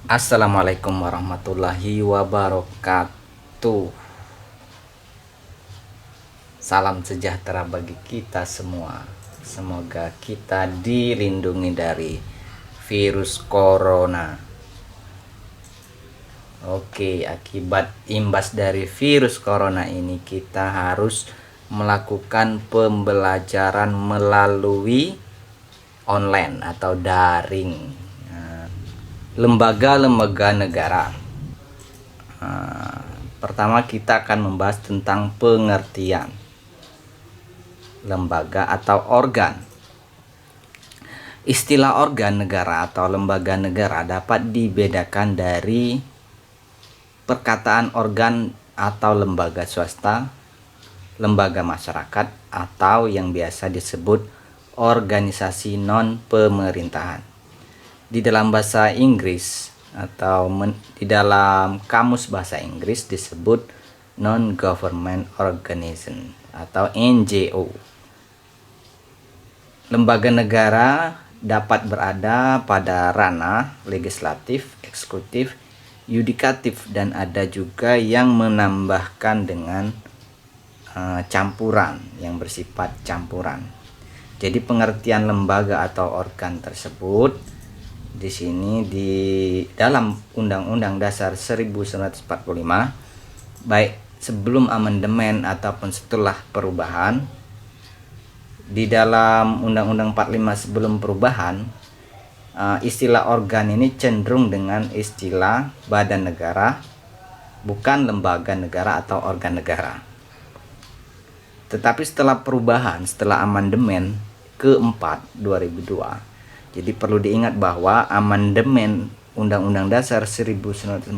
Assalamualaikum warahmatullahi wabarakatuh. Salam sejahtera bagi kita semua. Semoga kita dilindungi dari virus corona. Oke, akibat imbas dari virus corona ini kita harus melakukan pembelajaran melalui online atau daring. Lembaga-lembaga negara. Pertama kita akan membahas tentang pengertian lembaga atau organ. Istilah organ negara atau lembaga negara dapat dibedakan dari perkataan organ atau lembaga swasta, lembaga masyarakat, atau yang biasa disebut organisasi non-pemerintahan. Di dalam bahasa Inggris atau di dalam kamus bahasa Inggris disebut non-government organism atau NGO. Lembaga negara dapat berada pada ranah legislatif, eksekutif, yudikatif, dan ada juga yang menambahkan dengan campuran, yang bersifat campuran. Jadi pengertian lembaga atau organ tersebut di sini di dalam Undang-Undang Dasar 1945, baik sebelum amandemen ataupun setelah perubahan, di dalam Undang-Undang 45 sebelum perubahan, istilah organ ini cenderung dengan istilah badan negara, bukan lembaga negara atau organ negara. Tetapi setelah perubahan, setelah amandemen keempat 2002, jadi perlu diingat bahwa amandemen Undang-Undang Dasar 1945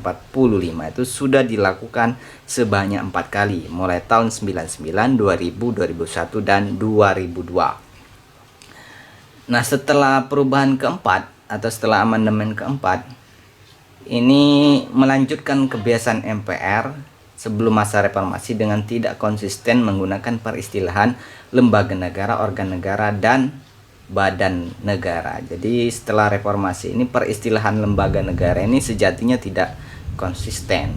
itu sudah dilakukan sebanyak 4 kali, mulai tahun 99, 2000, 2001, dan 2002. Nah, setelah perubahan keempat atau setelah amandemen keempat, ini melanjutkan kebiasaan MPR sebelum masa reformasi dengan tidak konsisten menggunakan peristilahan lembaga negara, organ negara, dan badan negara. Jadi setelah reformasi ini peristilahan lembaga negara ini sejatinya tidak konsisten.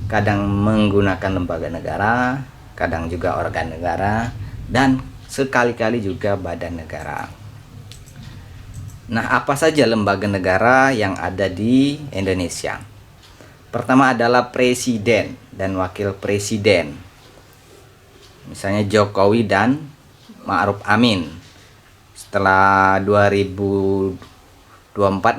Kadang menggunakan lembaga negara, kadang juga organ negara, dan sekali-kali juga badan negara. Nah, apa saja lembaga negara yang ada di Indonesia? Pertama adalah presiden dan wakil presiden. Misalnya Jokowi dan Ma'ruf Amin. Setelah 2024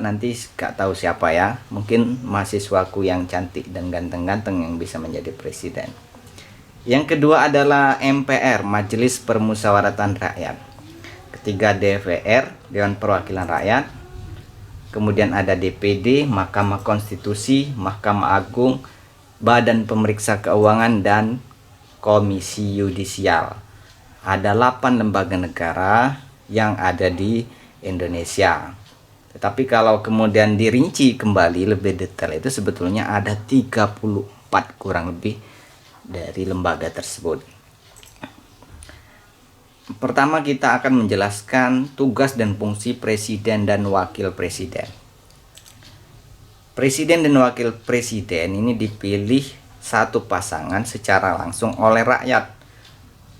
nanti gak tahu siapa ya, mungkin mahasiswaku yang cantik dan ganteng-ganteng yang bisa menjadi presiden. Yang kedua adalah MPR, Majelis Permusyawaratan Rakyat. Ketiga DPR, Dewan Perwakilan Rakyat. Kemudian ada DPD, Mahkamah Konstitusi, Mahkamah Agung, Badan Pemeriksa Keuangan, dan Komisi Yudisial. Ada 8 lembaga negara yang ada di Indonesia. Tetapi kalau kemudian dirinci kembali lebih detail, itu sebetulnya ada 34 kurang lebih dari lembaga tersebut. Pertama kita akan menjelaskan tugas dan fungsi presiden dan wakil presiden. Presiden dan wakil presiden ini dipilih satu pasangan secara langsung oleh rakyat.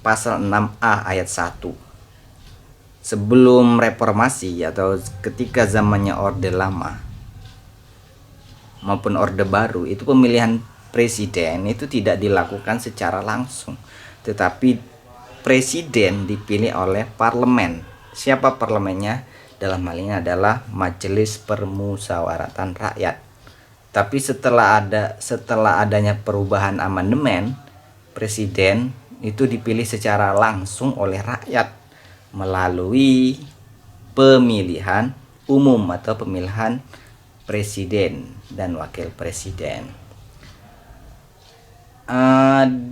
Pasal 6A ayat 1. Sebelum reformasi atau ketika zamannya Orde Lama maupun Orde Baru, itu pemilihan presiden itu tidak dilakukan secara langsung, tetapi presiden dipilih oleh parlemen. Siapa parlemennya? Dalam hal ini adalah Majelis Permusyawaratan Rakyat. Tapi setelah adanya perubahan amandemen, presiden itu dipilih secara langsung oleh rakyat melalui pemilihan umum atau pemilihan presiden dan wakil presiden.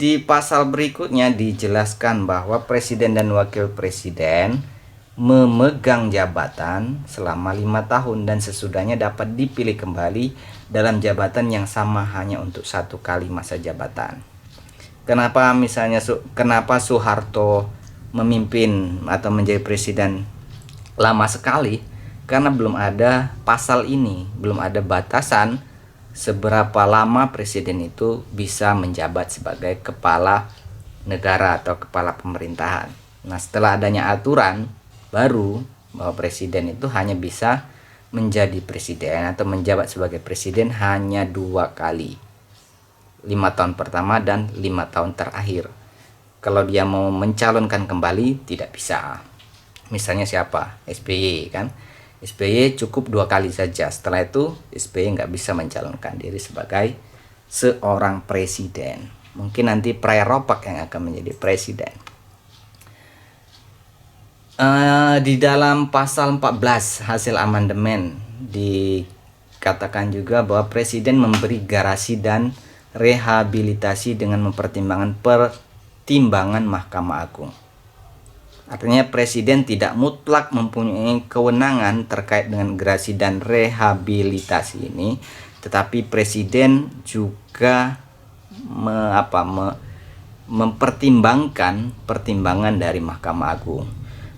Di pasal berikutnya dijelaskan bahwa presiden dan wakil presiden memegang jabatan selama 5 tahun dan sesudahnya dapat dipilih kembali dalam jabatan yang sama hanya untuk 1 kali masa jabatan. Kenapa misalnya kenapa Soeharto memimpin atau menjadi presiden lama sekali, karena belum ada pasal ini, belum ada batasan seberapa lama presiden itu bisa menjabat sebagai kepala negara atau kepala pemerintahan. Nah, setelah adanya aturan baru bahwa presiden itu hanya bisa menjadi presiden atau menjabat sebagai presiden hanya 2 kali, 5 tahun pertama dan 5 tahun terakhir. Kalau dia mau mencalonkan kembali tidak bisa. Misalnya siapa? SBY kan. SBY cukup 2 kali saja. Setelah itu SBY nggak bisa mencalonkan diri sebagai seorang presiden. Mungkin nanti Prai Ropak yang akan menjadi presiden. Di dalam pasal 14 hasil amandemen dikatakan juga bahwa presiden memberi garasi dan rehabilitasi dengan mempertimbangkan pertimbangan Mahkamah Agung. Artinya presiden tidak mutlak mempunyai kewenangan terkait dengan gerasi dan rehabilitasi ini, tetapi presiden juga mempertimbangkan pertimbangan dari Mahkamah Agung.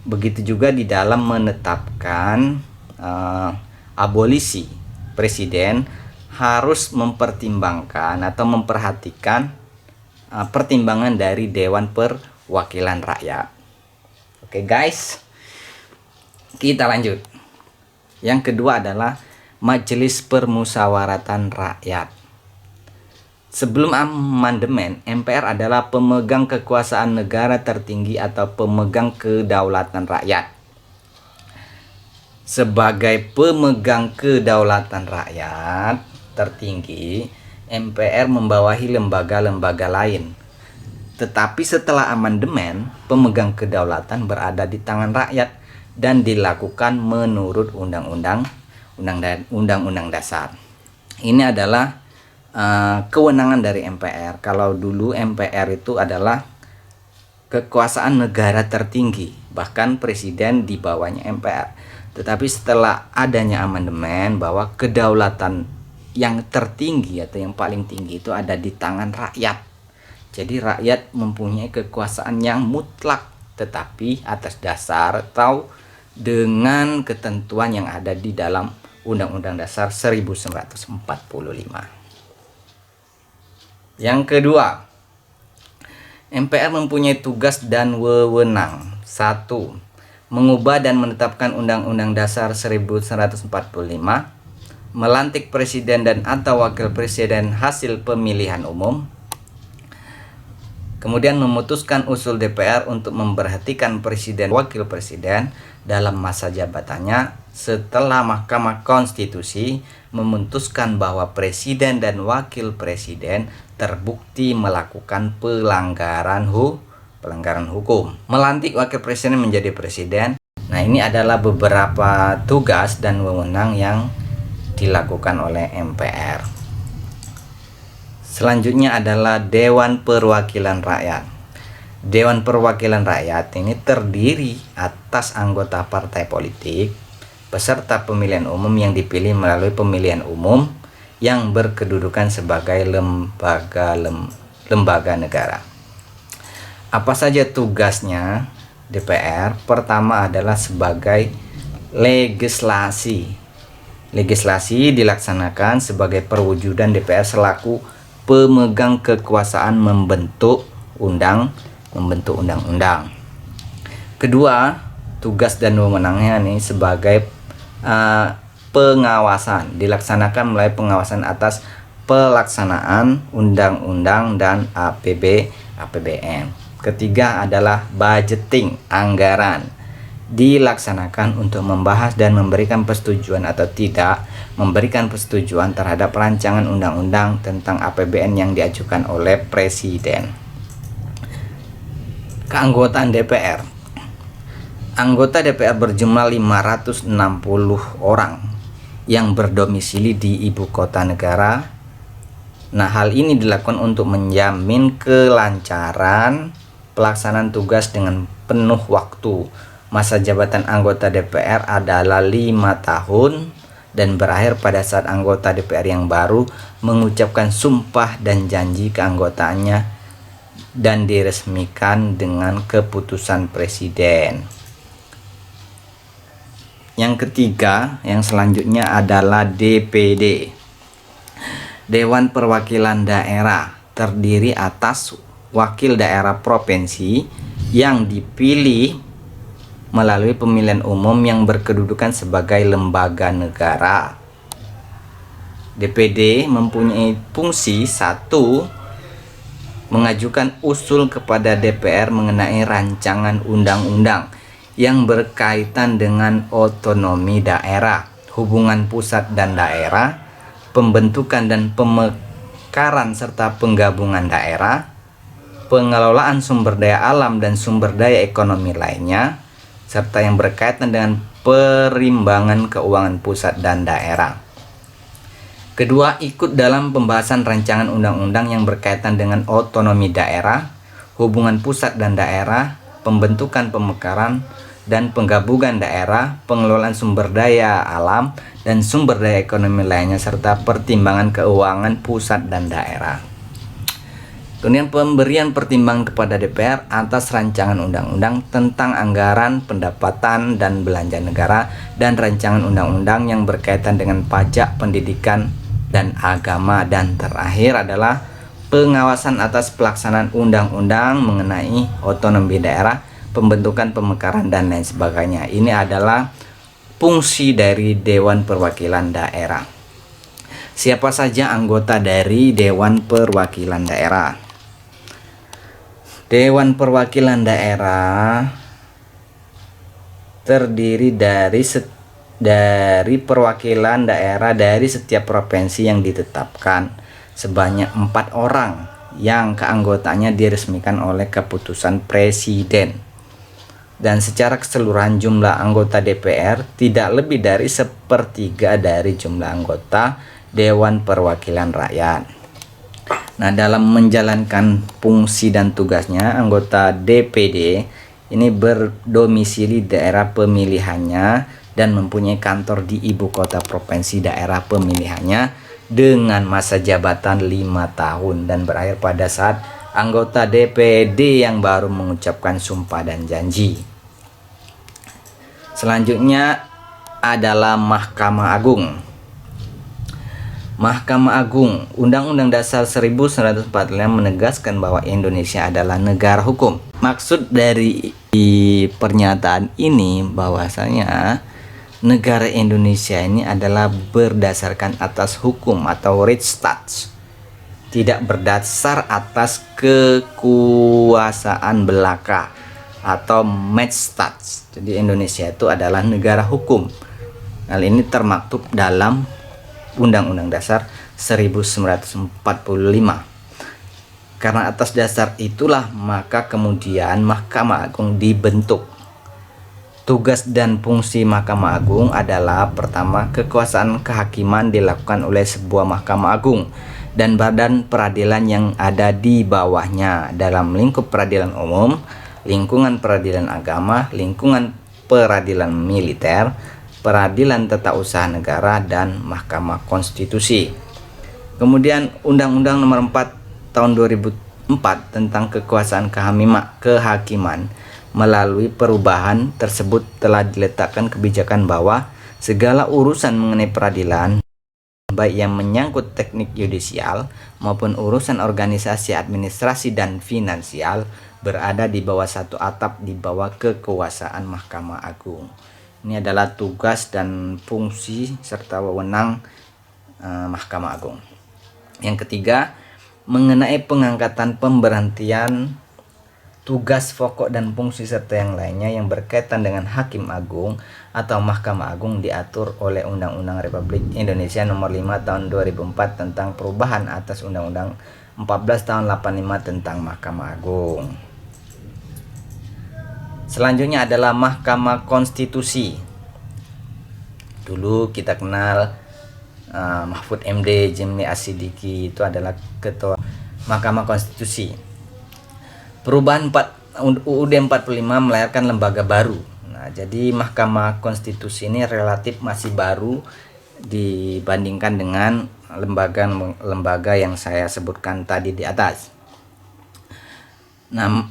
Begitu juga di dalam menetapkan abolisi, presiden harus mempertimbangkan atau memperhatikan pertimbangan dari Dewan Perwakilan Rakyat. Oke guys, kita lanjut. Yang kedua adalah Majelis Permusyawaratan Rakyat. Sebelum amandemen, MPR adalah pemegang kekuasaan negara tertinggi atau pemegang kedaulatan rakyat. Sebagai pemegang kedaulatan rakyat tertinggi, MPR membawahi lembaga-lembaga lain. Tetapi setelah amandemen, pemegang kedaulatan berada di tangan rakyat dan dilakukan menurut Undang-Undang Dasar. Ini adalah kewenangan dari MPR. Kalau dulu MPR itu adalah kekuasaan negara tertinggi, bahkan presiden di bawahnya MPR. Tetapi setelah adanya amandemen bahwa kedaulatan yang tertinggi atau yang paling tinggi itu ada di tangan rakyat. Jadi rakyat mempunyai kekuasaan yang mutlak, tetapi atas dasar atau dengan ketentuan yang ada di dalam Undang-Undang Dasar 1945. Yang kedua, MPR mempunyai tugas dan wewenang. 1. Mengubah dan menetapkan Undang-Undang Dasar 1945, melantik presiden dan atau wakil presiden hasil pemilihan umum, kemudian memutuskan usul DPR untuk memberhentikan presiden wakil presiden dalam masa jabatannya setelah Mahkamah Konstitusi memutuskan bahwa presiden dan wakil presiden terbukti melakukan pelanggaran hukum. Melantik wakil presiden menjadi presiden. Nah, ini adalah beberapa tugas dan wewenang yang dilakukan oleh MPR. Selanjutnya adalah Dewan Perwakilan Rakyat. Dewan Perwakilan Rakyat ini terdiri atas anggota partai politik, peserta pemilihan umum yang dipilih melalui pemilihan umum yang berkedudukan sebagai lembaga negara. Apa saja tugasnya DPR? Pertama adalah sebagai legislasi. Legislasi dilaksanakan sebagai perwujudan DPR selaku pemegang kekuasaan membentuk undang-undang. Kedua, tugas dan wewenangnya nih sebagai pengawasan, dilaksanakan melalui pengawasan atas pelaksanaan undang-undang dan APBN. Ketiga adalah budgeting, anggaran, dilaksanakan untuk membahas dan memberikan persetujuan atau tidak memberikan persetujuan terhadap rancangan undang-undang tentang APBN yang diajukan oleh presiden. Keanggotaan DPR. Anggota DPR berjumlah 560 orang yang berdomisili di ibu kota negara. Nah, hal ini dilakukan untuk menjamin kelancaran pelaksanaan tugas dengan penuh waktu. Masa jabatan anggota DPR adalah 5 tahun dan berakhir pada saat anggota DPR yang baru mengucapkan sumpah dan janji keanggotaannya dan diresmikan dengan keputusan presiden. Yang ketiga, yang selanjutnya adalah DPD. Dewan Perwakilan Daerah terdiri atas wakil daerah provinsi yang dipilih melalui pemilihan umum yang berkedudukan sebagai lembaga negara. DPD mempunyai fungsi satu, mengajukan usul kepada DPR mengenai rancangan undang-undang yang berkaitan dengan otonomi daerah, hubungan pusat dan daerah, pembentukan dan pemekaran serta penggabungan daerah, pengelolaan sumber daya alam dan sumber daya ekonomi lainnya, serta yang berkaitan dengan perimbangan keuangan pusat dan daerah. Kedua, ikut dalam pembahasan rancangan undang-undang yang berkaitan dengan otonomi daerah, hubungan pusat dan daerah, pembentukan, pemekaran, dan penggabungan daerah, pengelolaan sumber daya alam dan sumber daya ekonomi lainnya, serta pertimbangan keuangan pusat dan daerah. Kemudian pemberian pertimbangan kepada DPR atas rancangan undang-undang tentang anggaran, pendapatan, dan belanja negara, dan rancangan undang-undang yang berkaitan dengan pajak, pendidikan, dan agama. Dan terakhir adalah pengawasan atas pelaksanaan undang-undang mengenai otonomi daerah, pembentukan, pemekaran, dan lain sebagainya. Ini adalah fungsi dari Dewan Perwakilan Daerah. Siapa saja anggota dari Dewan Perwakilan Daerah? Dewan Perwakilan Daerah terdiri dari perwakilan daerah dari setiap provinsi yang ditetapkan sebanyak 4 orang yang keanggotaannya diresmikan oleh keputusan presiden. Dan secara keseluruhan jumlah anggota DPR tidak lebih dari 1/3 dari jumlah anggota Dewan Perwakilan Rakyat. Nah, dalam menjalankan fungsi dan tugasnya, anggota DPD ini berdomisili daerah pemilihannya dan mempunyai kantor di ibu kota provinsi daerah pemilihannya dengan masa jabatan 5 tahun dan berakhir pada saat anggota DPD yang baru mengucapkan sumpah dan janji. Selanjutnya adalah Mahkamah Agung. Mahkamah Agung, Undang-Undang Dasar 1945 menegaskan bahwa Indonesia adalah negara hukum. Maksud dari pernyataan ini bahwasanya negara Indonesia ini adalah berdasarkan atas hukum atau Rechtsstaat, tidak berdasar atas kekuasaan belaka atau Machtsstaat. Jadi Indonesia itu adalah negara hukum. Hal ini termaktub dalam Undang-Undang Dasar 1945. Karena atas dasar itulah maka kemudian Mahkamah Agung dibentuk. Tugas dan fungsi Mahkamah Agung adalah pertama, kekuasaan kehakiman dilakukan oleh sebuah Mahkamah Agung dan badan peradilan yang ada di bawahnya dalam lingkup peradilan umum, lingkungan peradilan agama, lingkungan peradilan militer, peradilan tata usaha negara, dan Mahkamah Konstitusi. Kemudian Undang-Undang Nomor 4 Tahun 2004 tentang kekuasaan kehakiman melalui perubahan tersebut telah diletakkan kebijakan bahwa segala urusan mengenai peradilan, baik yang menyangkut teknik yudisial maupun urusan organisasi, administrasi, dan finansial, berada di bawah satu atap di bawah kekuasaan Mahkamah Agung. Ini adalah tugas dan fungsi serta wewenang Mahkamah Agung. Yang ketiga, mengenai pengangkatan, pemberhentian, tugas pokok dan fungsi serta yang lainnya yang berkaitan dengan Hakim Agung atau Mahkamah Agung diatur oleh Undang-Undang Republik Indonesia Nomor 5 Tahun 2004 tentang perubahan atas Undang-Undang 14 Tahun 85 tentang Mahkamah Agung. Selanjutnya adalah Mahkamah Konstitusi. Dulu kita kenal Mahfud MD, Jimli Asidiki itu adalah ketua Mahkamah Konstitusi. Perubahan UUD 45 melahirkan lembaga baru. Nah, jadi Mahkamah Konstitusi ini relatif masih baru dibandingkan dengan lembaga yang saya sebutkan tadi di atas. Nah,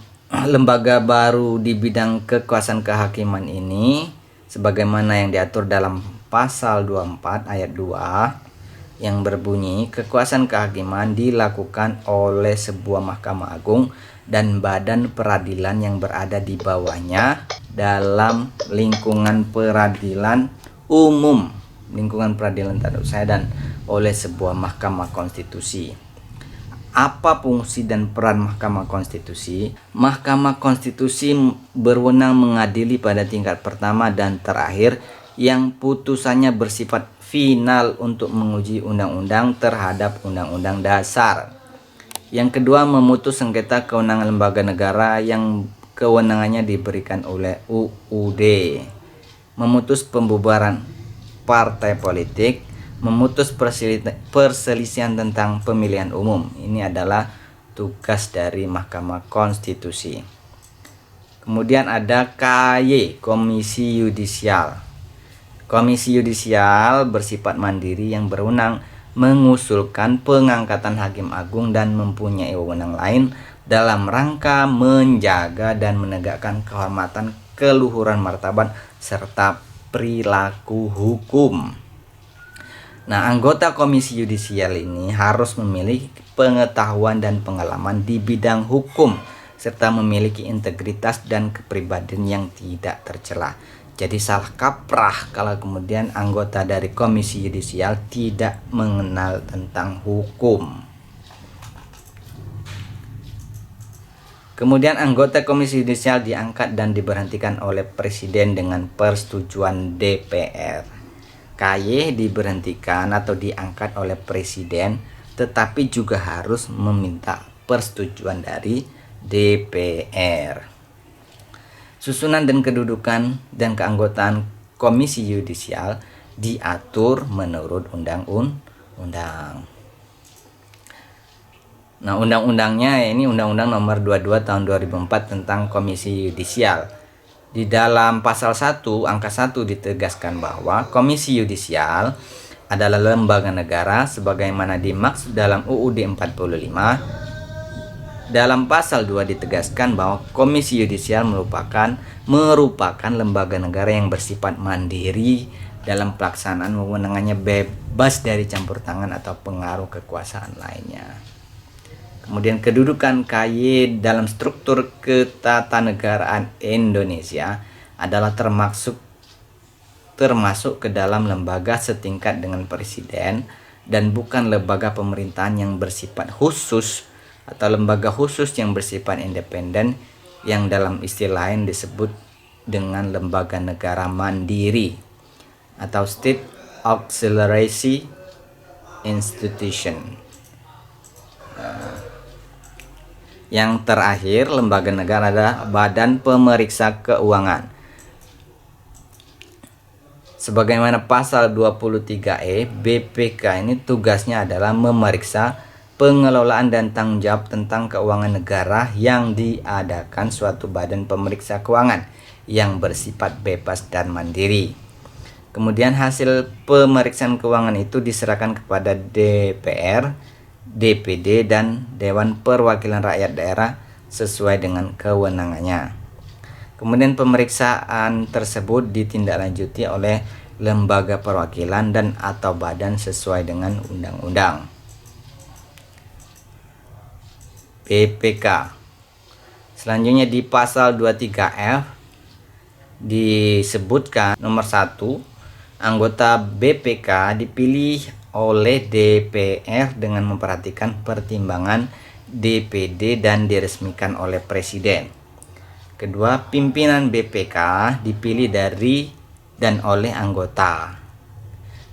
lembaga baru di bidang kekuasaan kehakiman ini sebagaimana yang diatur dalam pasal 24 ayat 2 yang berbunyi, kekuasaan kehakiman dilakukan oleh sebuah Mahkamah Agung dan badan peradilan yang berada di bawahnya dalam lingkungan peradilan umum, lingkungan peradilan tata usaha, dan oleh sebuah Mahkamah Konstitusi. Apa fungsi dan peran Mahkamah Konstitusi? Mahkamah Konstitusi berwenang mengadili pada tingkat pertama dan terakhir yang putusannya bersifat final untuk menguji undang-undang terhadap undang-undang dasar. Yang kedua, memutus sengketa kewenangan lembaga negara yang kewenangannya diberikan oleh UUD. Memutus pembubaran partai politik, memutus perselisihan tentang pemilihan umum. Ini adalah tugas dari Mahkamah Konstitusi. Kemudian ada KY, Komisi Yudisial. Komisi Yudisial bersifat mandiri yang berwenang mengusulkan pengangkatan hakim agung dan mempunyai wewenang lain dalam rangka menjaga dan menegakkan kehormatan, keluhuran martabat serta perilaku hukum. Nah, anggota Komisi Yudisial ini harus memiliki pengetahuan dan pengalaman di bidang hukum serta memiliki integritas dan kepribadian yang tidak tercela. Jadi salah kaprah kalau kemudian anggota dari Komisi Yudisial tidak mengenal tentang hukum. Kemudian anggota Komisi Yudisial diangkat dan diberhentikan oleh Presiden dengan persetujuan DPR. KY diberhentikan atau diangkat oleh Presiden, tetapi juga harus meminta persetujuan dari DPR. Susunan dan kedudukan dan keanggotaan Komisi Yudisial diatur menurut undang-undang. Nah, undang-undangnya ini Undang-Undang Nomor 22 Tahun 2004 tentang Komisi Yudisial. Di dalam pasal 1 angka 1 ditegaskan bahwa Komisi Yudisial adalah lembaga negara sebagaimana dimaksud dalam UUD 45. Dalam pasal 2 ditegaskan bahwa Komisi Yudisial merupakan lembaga negara yang bersifat mandiri dalam pelaksanaan wewenangannya, bebas dari campur tangan atau pengaruh kekuasaan lainnya. Kemudian kedudukan KY dalam struktur ketatanegaraan Indonesia adalah termasuk ke dalam lembaga setingkat dengan presiden dan bukan lembaga pemerintahan yang bersifat khusus atau lembaga khusus yang bersifat independen yang dalam istilah lain disebut dengan lembaga negara mandiri atau State Auxiliary Institution. Yang terakhir, lembaga negara adalah Badan Pemeriksa Keuangan. Sebagaimana pasal 23E, BPK ini tugasnya adalah memeriksa pengelolaan dan tanggung jawab tentang keuangan negara yang diadakan suatu badan pemeriksa keuangan yang bersifat bebas dan mandiri. Kemudian hasil pemeriksaan keuangan itu diserahkan kepada DPR, DPD, dan Dewan Perwakilan Rakyat Daerah sesuai dengan kewenangannya. Kemudian pemeriksaan tersebut ditindaklanjuti oleh lembaga perwakilan dan atau badan sesuai dengan undang-undang. BPK. Selanjutnya di pasal 23F disebutkan nomor 1, anggota BPK dipilih oleh DPR dengan memperhatikan pertimbangan DPD dan diresmikan oleh Presiden. Kedua, pimpinan BPK dipilih dari dan oleh anggota.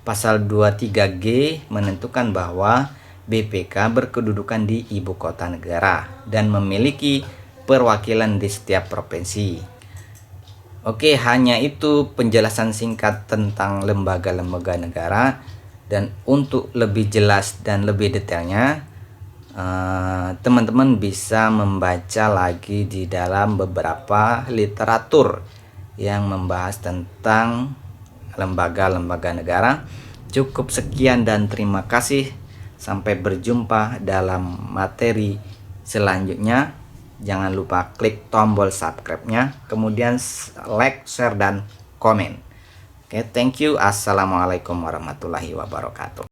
Pasal 23G menentukan bahwa BPK berkedudukan di ibu kota negara dan memiliki perwakilan di setiap provinsi. Oke, hanya itu penjelasan singkat tentang lembaga-lembaga negara, dan untuk lebih jelas dan lebih detailnya teman-teman bisa membaca lagi di dalam beberapa literatur yang membahas tentang lembaga-lembaga negara. Cukup sekian dan terima kasih. Sampai berjumpa dalam materi selanjutnya. Jangan lupa klik tombol subscribe-nya, kemudian like, share, dan komen. Oke, thank you. Assalamualaikum warahmatullahi wabarakatuh.